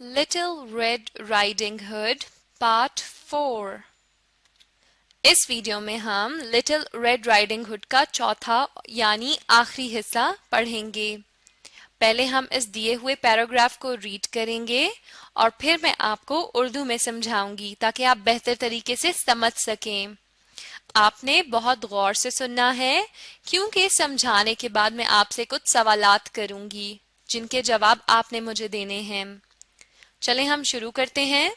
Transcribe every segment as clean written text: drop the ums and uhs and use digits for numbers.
Little Red Riding Hood Part 4। इस video में हम लिटिल रेड राइडिंग हुड का चौथा यानी आखिरी हिस्सा पढ़ेंगे। पहले हम इस दिए हुए पैराग्राफ को रीड करेंगे और फिर मैं आपको उर्दू में समझाऊंगी ताकि आप बेहतर तरीके से समझ सकें। आपने बहुत गौर से सुनना है क्योंकि समझाने के बाद मैं आपसे कुछ सवालात करूंगी जिनके जवाब आपने मुझे देने हैं। चलें हम शुरू करते हैं।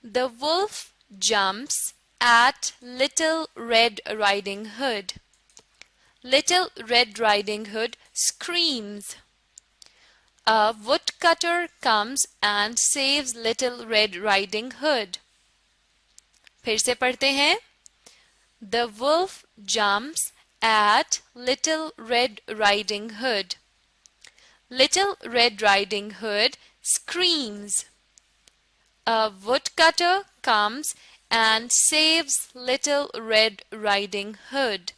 The wolf jumps at Little Red Riding Hood. Little Red Riding Hood screams. A woodcutter comes and saves Little Red Riding Hood. फिर से पढ़ते हैं। The wolf jumps at Little Red Riding Hood. Little Red Riding Hood screams. A woodcutter comes and saves Little Red Riding Hood.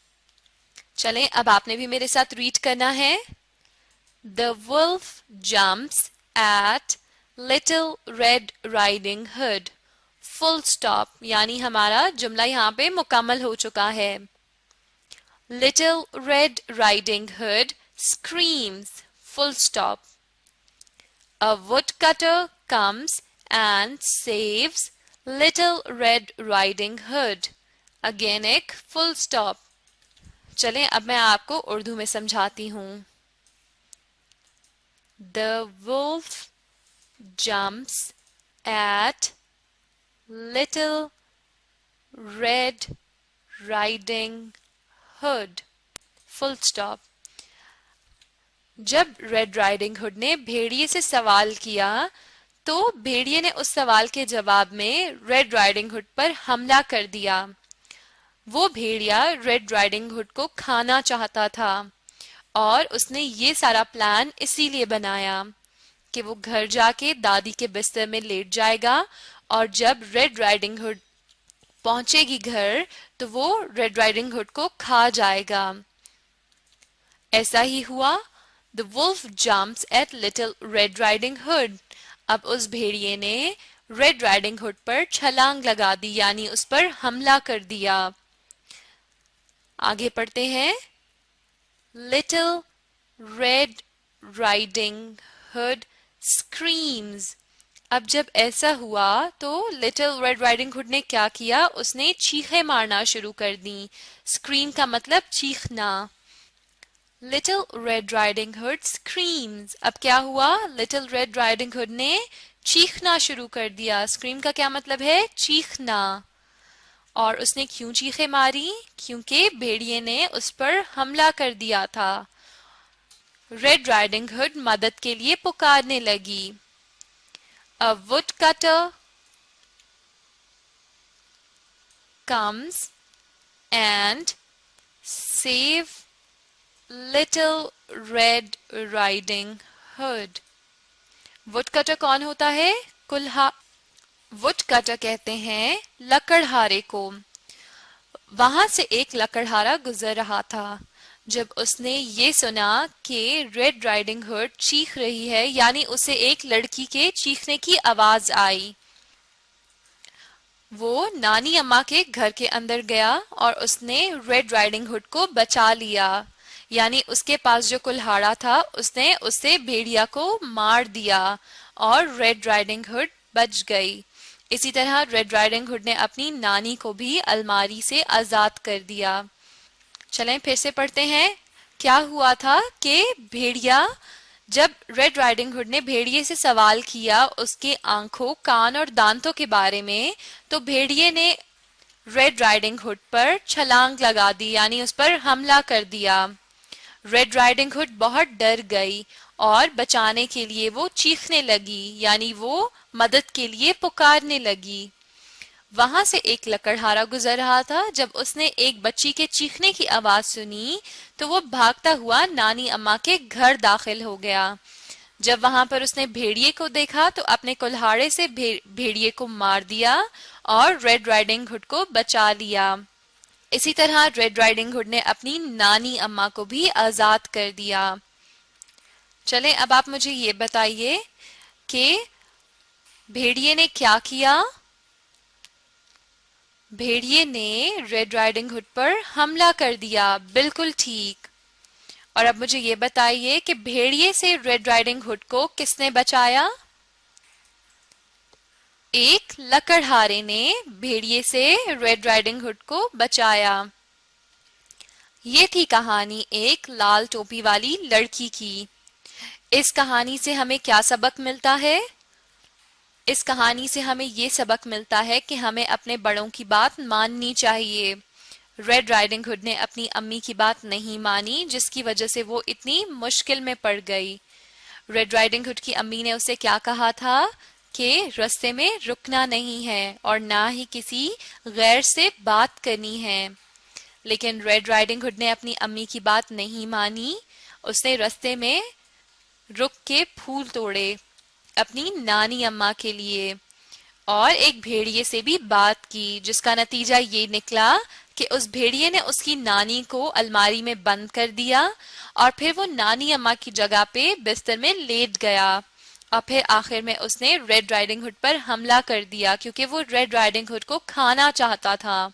चलें अब आपने भी मेरे साथ रीड करना है। The wolf jumps at Little Red Riding Hood. Full stop यानी हमारा जुमला यहाँ पे मुकम्मल हो चुका है। Little Red Riding Hood screams. Full stop. A woodcutter comes and saves Little Red Riding Hood. Again एक full stop. चलें अब मैं आपको उर्दू में समझाती हूँ। The wolf jumps at Little Red Riding Hood. Full stop. जब रेड राइडिंग हुड ने भेड़िए से सवाल किया तो भेड़िए ने उस सवाल के जवाब में रेड राइडिंग हुड पर हमला कर दिया। वो भेड़िया रेड राइडिंग हुड को खाना चाहता था और उसने ये सारा प्लान इसीलिए बनाया कि वो घर जाके दादी के बिस्तर में लेट जाएगा और जब रेड राइडिंग हुड पहुंचेगी घर तो वो रेड राइडिंग हुड को खा जाएगा। ऐसा ही हुआ। The wolf jumps at Little Red Riding Hood. अब उस भेड़िए ने रेड राइडिंग हुड पर छलांग लगा दी यानी उस पर हमला कर दिया। आगे पढ़ते हैं। Little Red Riding Hood screams. अब जब ऐसा हुआ तो लिटिल रेड राइडिंग हुड ने क्या किया, उसने चीखें मारना शुरू कर दी। स्क्रीम का मतलब चीखना। Little Red Riding Hood screams. अब क्या हुआ, Little Red Riding Hood ने चीखना शुरू कर दिया। स्क्रीम का क्या मतलब है, चीखना। और उसने क्यों चीखें मारी, क्योंकि भेड़िए ने उस पर हमला कर दिया था। रेड राइडिंग हुड मदद के लिए पुकारने लगी। A woodcutter comes and save Little Red Riding Hood. Woodcutter कौन होता है, कुल्हा। वुडकटर कहते हैं लकड़हारे को। वहां से एक लकड़हारा गुजर रहा था। जब उसने ये सुना कि रेड राइडिंग हुड चीख रही है यानी उसे एक लड़की के चीखने की आवाज आई, वो नानी अम्मा के घर के अंदर गया और उसने रेड राइडिंग हुड को बचा लिया यानी उसके पास जो कुल्हाड़ा था उसने उससे भेड़िया को मार दिया और रेड राइडिंग हुड बच गई। इसी तरह रेड राइडिंग हुड ने अपनी नानी को भी अलमारी से आजाद कर दिया। चलें फिर से पढ़ते हैं। क्या हुआ था कि भेड़िया, जब रेड राइडिंग हुड ने भेड़िए से सवाल किया उसके आंखों, कान और दांतों के बारे में, तो भेड़िए ने रेड राइडिंग हुड पर छलांग लगा दी यानी उस पर हमला कर दिया। रेड राइडिंग हुड बहुत डर गई और बचाने के लिए वो चीखने लगी यानी वो मदद के लिए पुकारने लगी। वहां से एक लकड़हारा गुजर रहा था। जब उसने एक बच्ची के चीखने की आवाज सुनी तो वो भागता हुआ नानी अम्मा के घर दाखिल हो गया। जब वहां पर उसने भेड़िए को देखा तो अपने कुल्हाड़े से भेड़िए को मार दिया और रेड राइडिंग हुड को बचा लिया। इसी तरह रेड राइडिंग हुड ने अपनी नानी अम्मा को भी आजाद कर दिया। चलें अब आप मुझे ये बताइए कि भेड़िए ने क्या किया? भेड़िए ने रेड राइडिंग हुड पर हमला कर दिया। बिल्कुल ठीक। और अब मुझे ये बताइए कि भेड़िए से रेड राइडिंग हुड को किसने बचाया? एक लकड़हारे ने भेड़िए से रेड राइडिंग हुड को बचाया। ये थी कहानी एक लाल टोपी वाली लड़की की। इस कहानी से हमें क्या सबक मिलता है? इस कहानी से हमें ये सबक मिलता है कि हमें अपने बड़ों की बात माननी चाहिए। रेड राइडिंग हुड ने अपनी अम्मी की बात नहीं मानी, जिसकी वजह से वो इतनी मुश्किल में पड़ गई। रेड राइडिंग हुड की अम्मी ने उसे क्या कहा था कि रास्ते में रुकना नहीं है और ना ही किसी गैर से बात करनी है। लेकिन रेड राइडिंग हुड ने अपनी अम्मी की बात नहीं मानी। उसने रास्ते में रुक के फूल तोड़े अपनी नानी अम्मा के लिए और एक भेड़िए से भी बात की, जिसका नतीजा ये निकला कि उस भेड़िए ने उसकी नानी को अलमारी में बंद कर दिया और फिर वो नानी अम्मा की जगह पे बिस्तर में लेट गया और फिर आखिर में उसने रेड राइडिंग हुड पर हमला कर दिया क्योंकि वो रेड राइडिंग हुड को खाना चाहता था।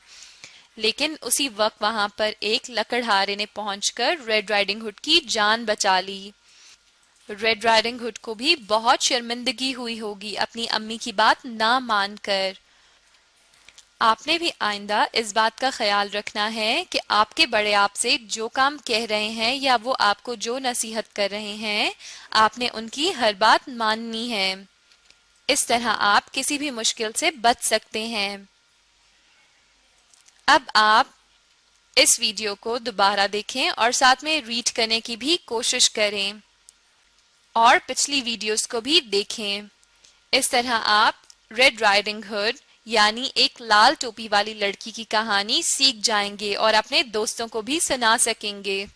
लेकिन उसी वक्त वहां पर एक लकड़हारे ने पहुंचकर रेड राइडिंग हुड की जान बचा ली। रेड राइडिंग हुड को भी बहुत शर्मिंदगी हुई होगी अपनी अम्मी की बात ना मानकर। आपने भी आइंदा इस बात का ख्याल रखना है कि आपके बड़े आपसे जो काम कह रहे हैं या वो आपको जो नसीहत कर रहे हैं, आपने उनकी हर बात माननी है। इस तरह आप किसी भी मुश्किल से बच सकते हैं। अब आप इस वीडियो को दोबारा देखें और साथ में रीड करने की भी कोशिश करें और पिछली वीडियोस को भी देखें। इस तरह आप रेड राइडिंग हुड यानी एक लाल टोपी वाली लड़की की कहानी सीख जाएंगे और अपने दोस्तों को भी सुना सकेंगे।